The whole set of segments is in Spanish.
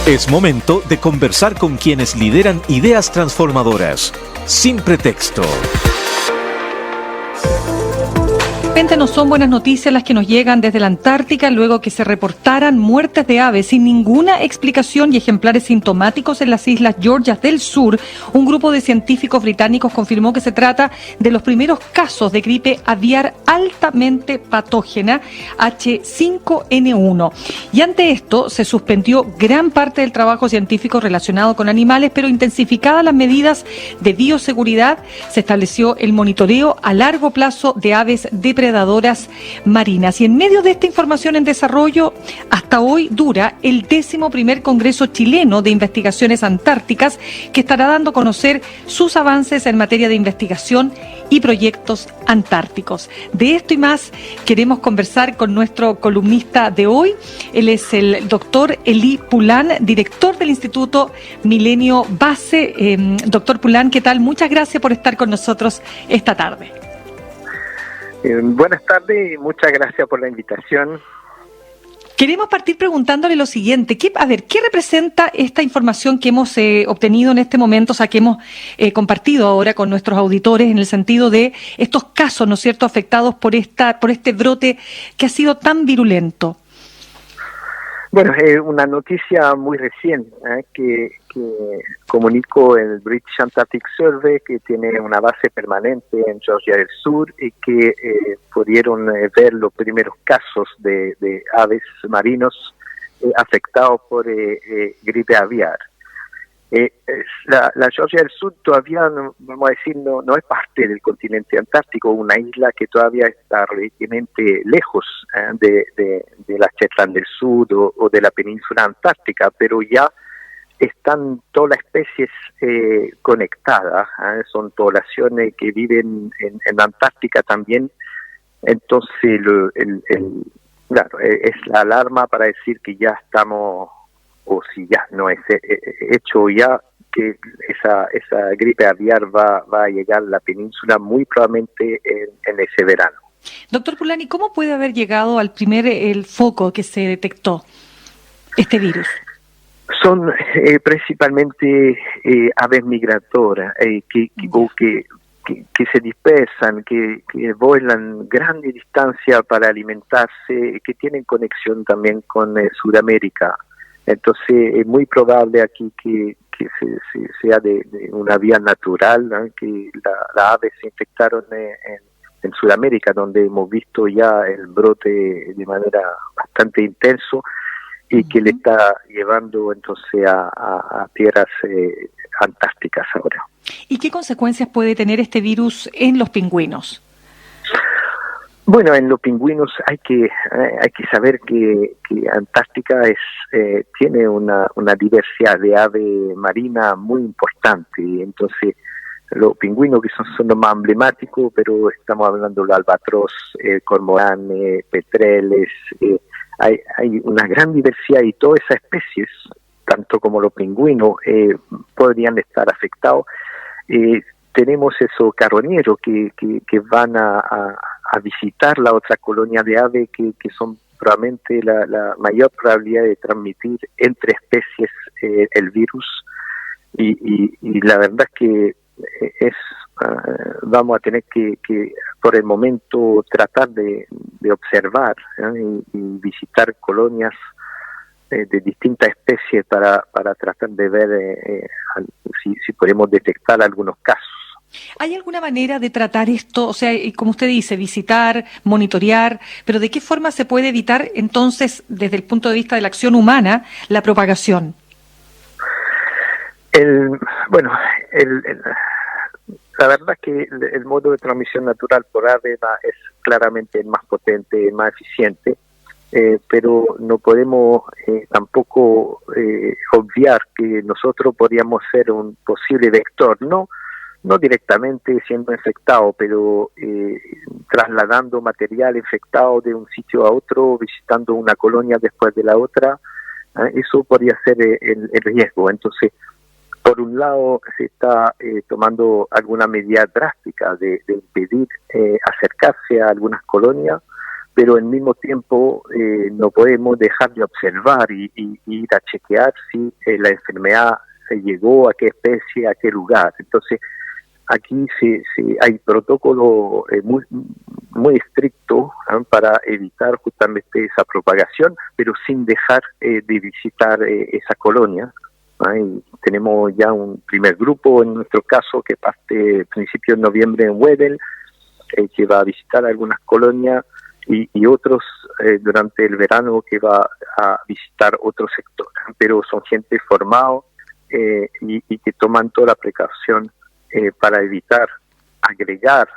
Es momento de conversar con quienes lideran ideas transformadoras. Sin pretexto. No son buenas noticias las que nos llegan desde la Antártica luego que se reportaran muertes de aves sin ninguna explicación y ejemplares sintomáticos en las islas Georgias del Sur. Un grupo de científicos británicos confirmó que se trata de los primeros casos de gripe aviar altamente patógena H5N1. Y ante esto se suspendió gran parte del trabajo científico relacionado con animales, pero intensificadas las medidas de bioseguridad, se estableció el monitoreo a largo plazo de aves depredadoras marinas. Y en medio de esta información en desarrollo, hasta hoy dura el 11º Congreso Chileno de Investigaciones Antárticas, que estará dando a conocer sus avances en materia de investigación y proyectos antárticos. De esto y más queremos conversar con nuestro columnista de hoy. Él es el doctor Elí Pulán, director del Instituto Milenio Base. Doctor Pulán, ¿qué tal? Muchas gracias por estar con nosotros esta tarde. Buenas tardes y muchas gracias por la invitación. Queremos partir preguntándole lo siguiente. ¿Qué representa esta información que hemos obtenido en este momento, o sea, que hemos compartido ahora con nuestros auditores en el sentido de estos casos, ¿no es cierto?, afectados por este brote que ha sido tan virulento? Bueno, es una noticia muy reciente que comunicó el British Antarctic Survey, que tiene una base permanente en Georgia del Sur y que pudieron ver los primeros casos de aves marinos afectados por gripe aviar. La Georgia del Sur todavía, vamos a decir, no es parte del continente antártico, una isla que todavía está relativamente lejos de la Shetland del Sur o de la península antártica, pero ya están todas las especies conectadas, son poblaciones que viven en la Antártica también, entonces claro, es la alarma para decir que ya estamos, o si ya no es hecho ya, que esa gripe aviar va a llegar a la península muy probablemente en ese verano. Doctor Pulán, ¿cómo puede haber llegado al el foco que se detectó este virus? Son principalmente aves migratorias que se dispersan, que vuelan grandes distancias para alimentarse, que tienen conexión también con Sudamérica. Entonces es muy probable aquí que sea de una vía natural, ¿no?, que las aves se infectaron en Sudamérica, donde hemos visto ya el brote de manera bastante intenso y que le está llevando entonces a tierras antárticas ahora. ¿Y qué consecuencias puede tener este virus en los pingüinos? Bueno, en los pingüinos hay que saber que Antártica tiene una diversidad de ave marina muy importante, y entonces los pingüinos que son los más emblemáticos, pero estamos hablando del albatros, cormorán, petreles, hay una gran diversidad, y todas esas especies, tanto como los pingüinos, podrían estar afectados. Tenemos esos carroñeros que van a visitar la otra colonia de aves que son probablemente la mayor probabilidad de transmitir entre especies el virus, y la verdad es que vamos a tener que por el momento tratar de observar y visitar colonias de distintas especies para tratar de ver si podemos detectar algunos casos. ¿Hay alguna manera de tratar esto? O sea, como usted dice, visitar, monitorear, pero ¿de qué forma se puede evitar entonces, desde el punto de vista de la acción humana, la propagación? La verdad es que el modo de transmisión natural por ave es claramente el más potente, el más eficiente, pero no podemos tampoco obviar que nosotros podríamos ser un posible vector, no directamente siendo infectado, pero trasladando material infectado de un sitio a otro, visitando una colonia después de la otra, eso podría ser el riesgo. Entonces, por un lado, se está tomando alguna medida drástica de impedir acercarse a algunas colonias, pero al mismo tiempo no podemos dejar de observar y ir a chequear si la enfermedad llegó a qué especie, a qué lugar. Entonces, aquí hay protocolo muy estricto para evitar justamente esa propagación, pero sin dejar de visitar esa colonia. Y tenemos ya un primer grupo, en nuestro caso, que parte a principios de noviembre en Wedel, que va a visitar algunas colonias, y otros durante el verano que va a visitar otro sector. Pero son gente formada y que toman toda la precaución para evitar agregar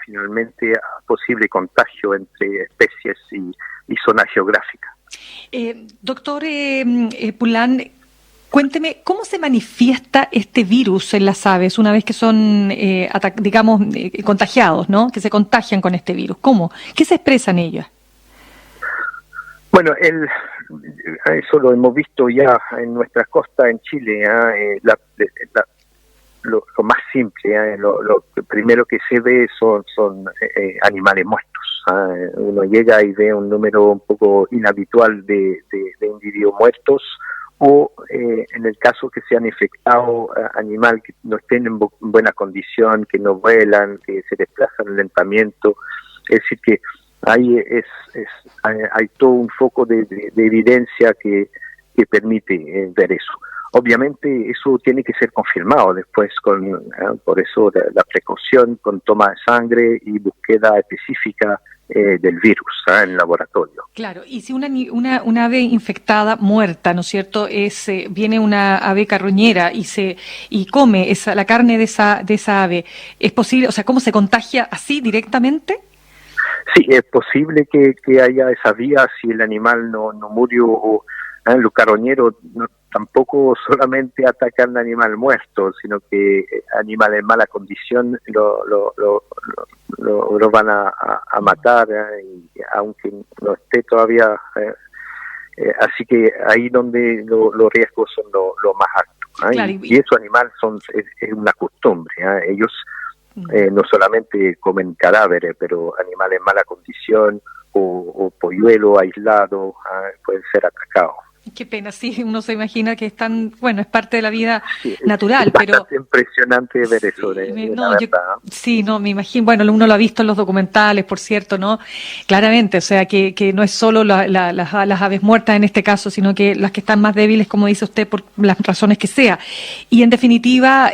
finalmente a posible contagio entre especies y zona geográfica. Doctor Pulán, cuénteme, ¿cómo se manifiesta este virus en las aves una vez que son, contagiados, ¿no? Que se contagian con este virus? ¿Cómo? ¿Qué se expresa en ellas? Bueno, eso lo hemos visto ya en nuestras costas en Chile. Lo más simple, lo primero que se ve son animales muertos. Uno llega y ve un número un poco inhabitual de individuos muertos, o en el caso que se han infectado animal que no estén en buena condición, que no vuelan, que se desplazan lentamente. Es decir, que ahí hay todo un foco de evidencia que permite ver eso. Obviamente eso tiene que ser confirmado después por eso la precaución con toma de sangre y búsqueda específica del virus en laboratorio. Claro, y si una ave infectada, muerta, ¿no es cierto? Viene una ave carroñera y come la carne de esa ave, ¿es posible? O sea, ¿cómo se contagia así directamente? Sí, es posible que haya esa vía si el animal no murió. Los carroñeros tampoco solamente atacan al animal muerto, sino que animales en mala condición lo van a matar, y aunque no esté todavía. Así que ahí donde los riesgos son lo más altos. Claro, y esos animales es una costumbre. Ellos no solamente comen cadáveres, pero animales en mala condición o polluelo aislado pueden ser atacados. Qué pena, sí, uno se imagina que es parte de la vida natural, es bastante impresionante ver eso, me imagino, bueno, uno lo ha visto en los documentales, por cierto, ¿no? Claramente, o sea, que no es solo las aves muertas en este caso, sino que las que están más débiles, como dice usted, por las razones que sea. Y en definitiva,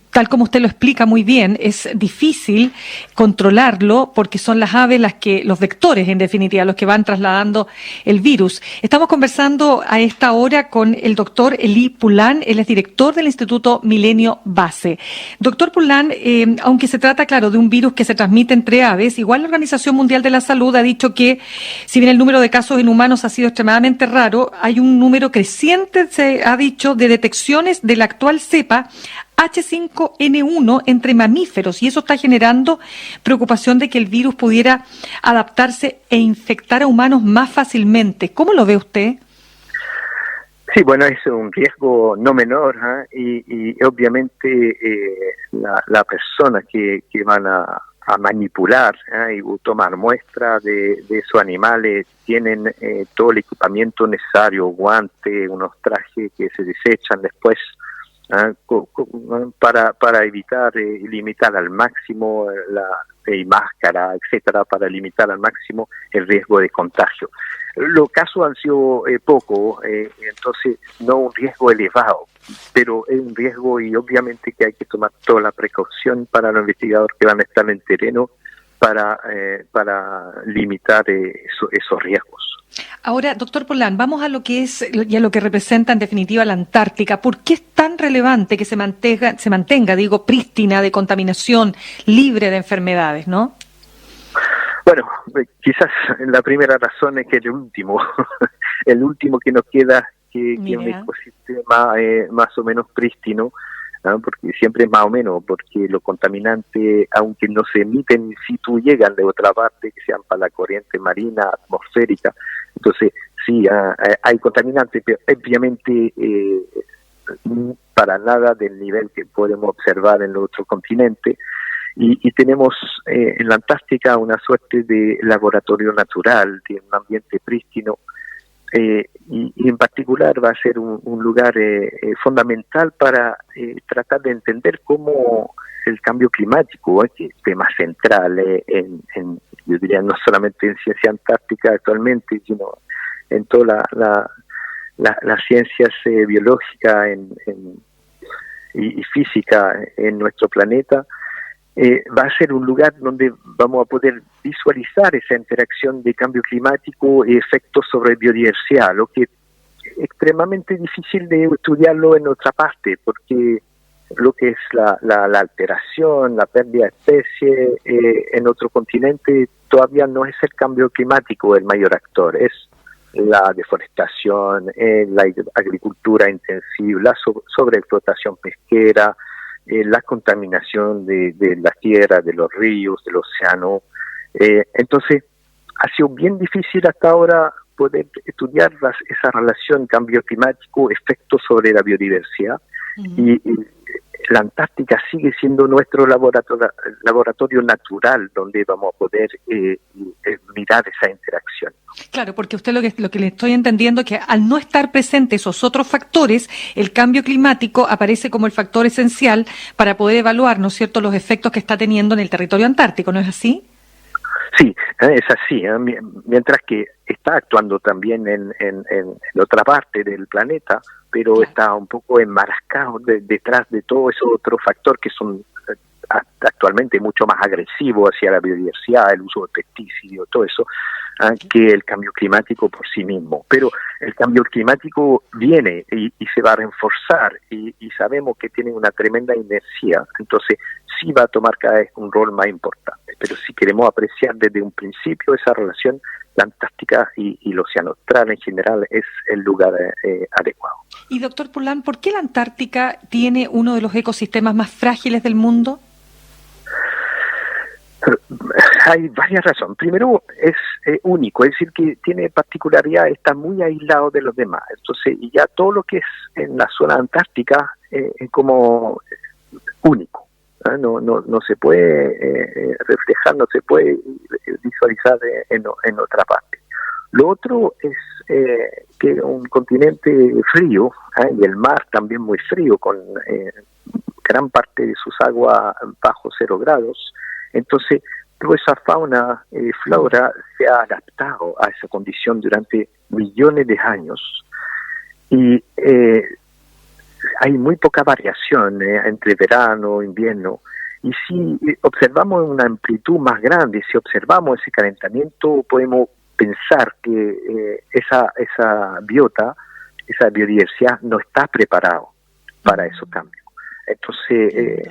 tal como usted lo explica muy bien, es difícil controlarlo porque son las aves los vectores, en definitiva, los que van trasladando el virus. Estamos conversando a esta hora con el doctor Elie Pulán, él es director del Instituto Milenio Base. Doctor Pulán, aunque se trata, claro, de un virus que se transmite entre aves, igual la Organización Mundial de la Salud ha dicho que, si bien el número de casos en humanos ha sido extremadamente raro, hay un número creciente, se ha dicho, de detecciones de la actual cepa H5N1 entre mamíferos, y eso está generando preocupación de que el virus pudiera adaptarse e infectar a humanos más fácilmente. ¿Cómo lo ve usted? Sí, bueno, es un riesgo no menor, y obviamente la persona que van a manipular y tomar muestras de esos animales tienen todo el equipamiento necesario, guantes, unos trajes que se desechan después, para evitar y limitar al máximo y máscara, etcétera, para limitar al máximo el riesgo de contagio. Los casos han sido pocos, entonces no un riesgo elevado, pero es un riesgo, y obviamente que hay que tomar toda la precaución para los investigadores que van a estar en el terreno para limitar esos riesgos. Ahora, doctor Pulán, vamos a lo que es y a lo que representa en definitiva la Antártica. ¿Por qué es tan relevante que se mantenga, prístina de contaminación, libre de enfermedades, no? Bueno, quizás la primera razón es que el último que nos queda que un ecosistema más o menos prístino, porque siempre es más o menos, porque los contaminantes, aunque no se emiten in situ, llegan de otra parte, que sean para la corriente marina, atmosférica. Entonces, sí, hay contaminantes, pero obviamente para nada del nivel que podemos observar en los otros continentes. Y tenemos en la Antártica una suerte de laboratorio natural, de un ambiente prístino, y en particular va a ser un lugar fundamental para tratar de entender cómo el cambio climático, que es tema central yo diría no solamente en ciencia antártica actualmente, sino en toda las ciencias biológicas y física en nuestro planeta. Va a ser un lugar donde vamos a poder visualizar esa interacción de cambio climático y efectos sobre biodiversidad, lo que es extremadamente difícil de estudiarlo en otra parte, porque lo que es la alteración, la pérdida de especies en otro continente, todavía no es el cambio climático el mayor actor, es la deforestación, la agricultura intensiva, la sobreexplotación pesquera, la contaminación de la tierra, de los ríos, del océano. Entonces, ha sido bien difícil hasta ahora poder estudiar esa relación cambio climático, efectos sobre la biodiversidad. Y la Antártica sigue siendo nuestro laboratorio natural donde vamos a poder mirar esa interacción. Claro, porque usted lo que le estoy entendiendo es que al no estar presentes esos otros factores, el cambio climático aparece como el factor esencial para poder evaluar, ¿no es cierto?, los efectos que está teniendo en el territorio antártico, ¿no es así? Sí, es así. Mientras que está actuando también en otra parte del planeta, pero claro, está un poco enmarcado detrás de todo ese otro factor que son actualmente mucho más agresivos hacia la biodiversidad, el uso de pesticidas, todo eso, que el cambio climático por sí mismo. Pero el cambio climático viene y se va a reforzar y sabemos que tiene una tremenda inercia, entonces sí va a tomar cada vez un rol más importante. Pero si queremos apreciar desde un principio esa relación, la Antártica y el Océano Austral en general es el lugar adecuado. Y doctor Pulán, ¿por qué la Antártica tiene uno de los ecosistemas más frágiles del mundo? Hay varias razones. Primero, es único, es decir, que tiene particularidad, está muy aislado de los demás. Entonces, y ya todo lo que es en la zona antártica es como único. No se puede reflejar, no se puede visualizar en otra parte. Lo otro es que un continente frío, y el mar también muy frío, con gran parte de sus aguas bajo 0 grados. Entonces, toda esa fauna y flora se ha adaptado a esa condición durante millones de años. Y hay muy poca variación entre verano e invierno. Y si observamos una amplitud más grande, si observamos ese calentamiento, podemos pensar que esa biodiversidad no está preparado para esos cambios. Entonces,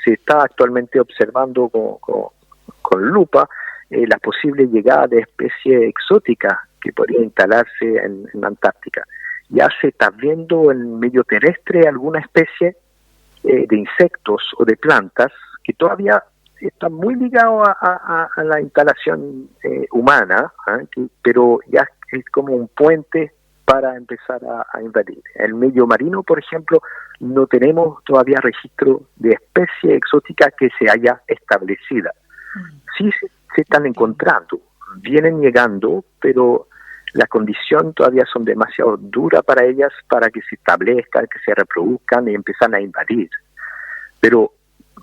se está actualmente observando con lupa la posible llegada de especies exóticas que podrían instalarse en la Antártica. Ya se está viendo en el medio terrestre alguna especie de insectos o de plantas que todavía están muy ligados a la instalación humana, pero ya es como un puente para empezar a invadir. En el medio marino, por ejemplo, no tenemos todavía registro de especie exótica que se haya establecida. Sí se están encontrando, vienen llegando, pero las condiciones todavía son demasiado duras para ellas para que se establezcan, que se reproduzcan y empiezan a invadir. Pero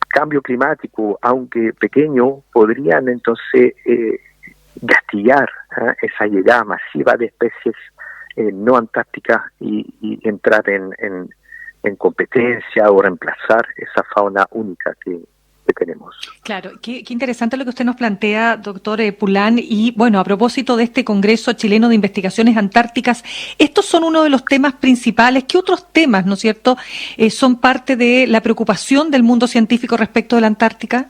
cambio climático, aunque pequeño, podrían entonces gatillar esa llegada masiva de especies no antárticas y entrar en competencia o reemplazar esa fauna única que tenemos. Claro, qué interesante lo que usted nos plantea, doctor Pulán. Y bueno, a propósito de este Congreso Chileno de Investigaciones Antárticas, estos son uno de los temas principales. ¿Qué otros temas, no es cierto, son parte de la preocupación del mundo científico respecto de la Antártica?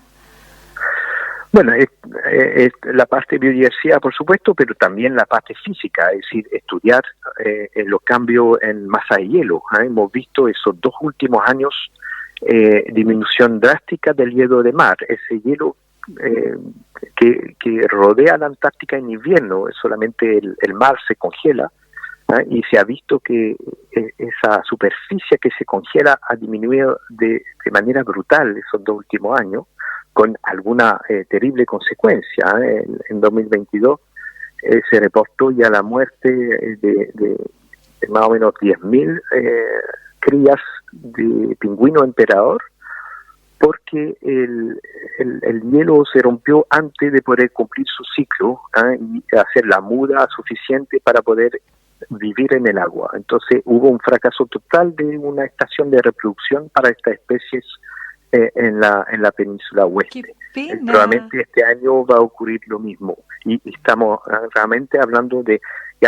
Bueno, la parte de biodiversidad, por supuesto, pero también la parte física, es decir, estudiar los cambios en masa de hielo. Hemos visto esos 2 últimos años disminución drástica del hielo de mar. Ese hielo que rodea la Antártica en invierno, solamente el mar se congela, y se ha visto que esa superficie que se congela ha disminuido de manera brutal esos 2 últimos años, con alguna terrible consecuencia. En 2022 se reportó ya la muerte de más o menos 10.000 crías de pingüino emperador, porque el hielo se rompió antes de poder cumplir su ciclo y hacer la muda suficiente para poder vivir en el agua. Entonces hubo un fracaso total de una estación de reproducción para estas especies en la península oeste. Probablemente este año va a ocurrir lo mismo y estamos realmente hablando de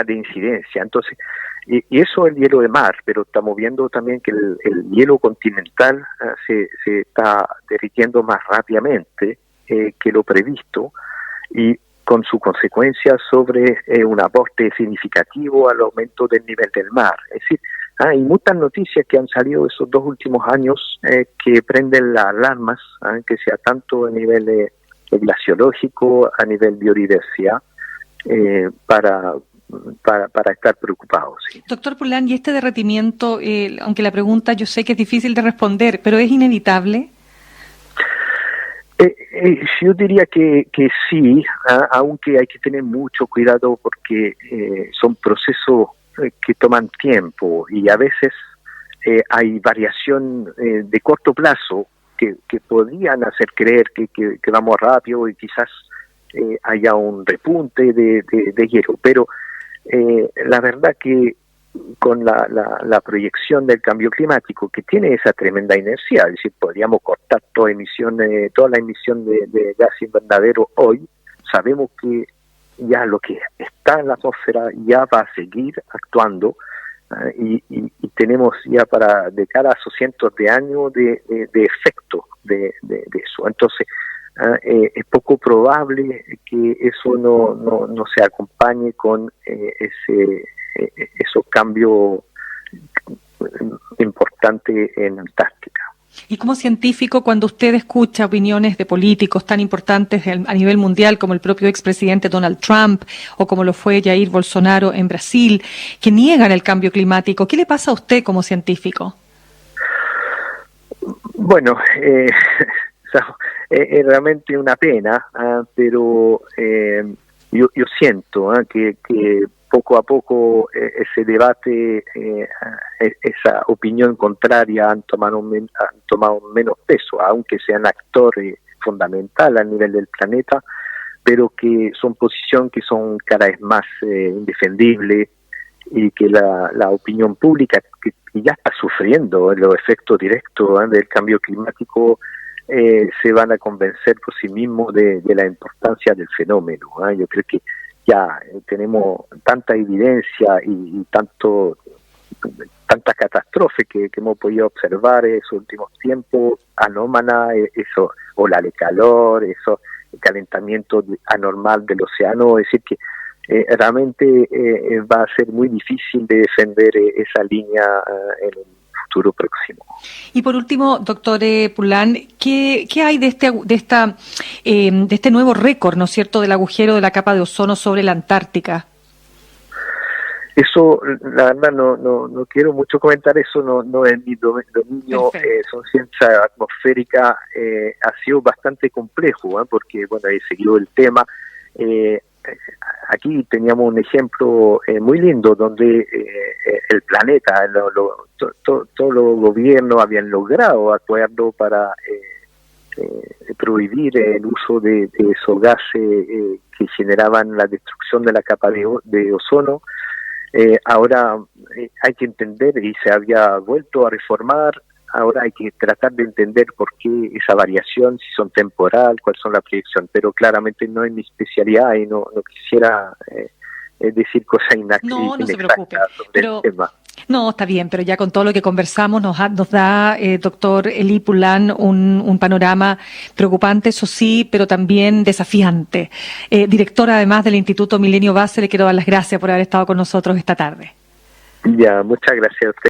incidencia. Entonces, y eso es el hielo de mar, pero estamos viendo también que el hielo continental se está derritiendo más rápidamente que lo previsto, y con su consecuencia sobre un aporte significativo al aumento del nivel del mar. Es decir, hay muchas noticias que han salido esos 2 últimos años que prenden las alarmas, que sea tanto a nivel glaciológico, a nivel biodiversidad, para estar preocupados. Sí. Doctor Pulán, ¿y este derretimiento, aunque la pregunta yo sé que es difícil de responder, pero es inevitable? Yo diría que sí, aunque hay que tener mucho cuidado porque son procesos que toman tiempo y a veces hay variación de corto plazo que podrían hacer creer que vamos rápido y quizás haya un repunte de hielo, pero la verdad que con la proyección del cambio climático, que tiene esa tremenda inercia, es decir, podríamos cortar toda la emisión de gas invernadero hoy, sabemos que ya lo que está en la atmósfera ya va a seguir actuando, y tenemos ya de cara a esos cientos de años de efecto de eso. Entonces, es poco probable que eso no se acompañe con esos cambios importantes en Antártica. Y como científico, cuando usted escucha opiniones de políticos tan importantes a nivel mundial como el propio expresidente Donald Trump o como lo fue Jair Bolsonaro en Brasil, que niegan el cambio climático, ¿qué le pasa a usted como científico? Bueno, es realmente una pena, pero yo siento que poco a poco ese debate, esa opinión contraria han tomado menos peso, aunque sean actores fundamentales a nivel del planeta, pero que son posiciones que son cada vez más indefendibles, y que la opinión pública, que ya está sufriendo los efectos directos del cambio climático, se van a convencer por sí mismos de la importancia del fenómeno. Yo creo que ya tenemos tanta evidencia y tanta catástrofe que hemos podido observar en esos últimos tiempos, anómala, eso, ola de calor, eso, el calentamiento anormal del océano. Es decir, que realmente va a ser muy difícil de defender esa línea en el futuro próximo. Y por último, doctor Pulán, ¿qué hay de este nuevo récord, ¿no es cierto?, del agujero de la capa de ozono sobre la Antártica? Eso, la verdad, no quiero mucho comentar eso, no es mi dominio. Son ciencias atmosféricas. Ha sido bastante complejo, porque bueno, he seguido el tema. Aquí teníamos un ejemplo muy lindo donde el planeta, todos los gobiernos habían logrado acuerdos para prohibir el uso de esos gases que generaban la destrucción de la capa de ozono. Ahora hay que entender, y se había vuelto a reformar. Ahora hay que tratar de entender por qué esa variación, si son temporal, cuáles son las proyecciones, pero claramente no es mi especialidad y no quisiera decir cosas no se preocupe, sobre el tema. No, está bien, pero ya con todo lo que conversamos nos da doctor Eli Pulán, un panorama preocupante, eso sí, pero también desafiante. Director, además, del Instituto Milenio Base, le quiero dar las gracias por haber estado con nosotros esta tarde. Ya, muchas gracias a usted.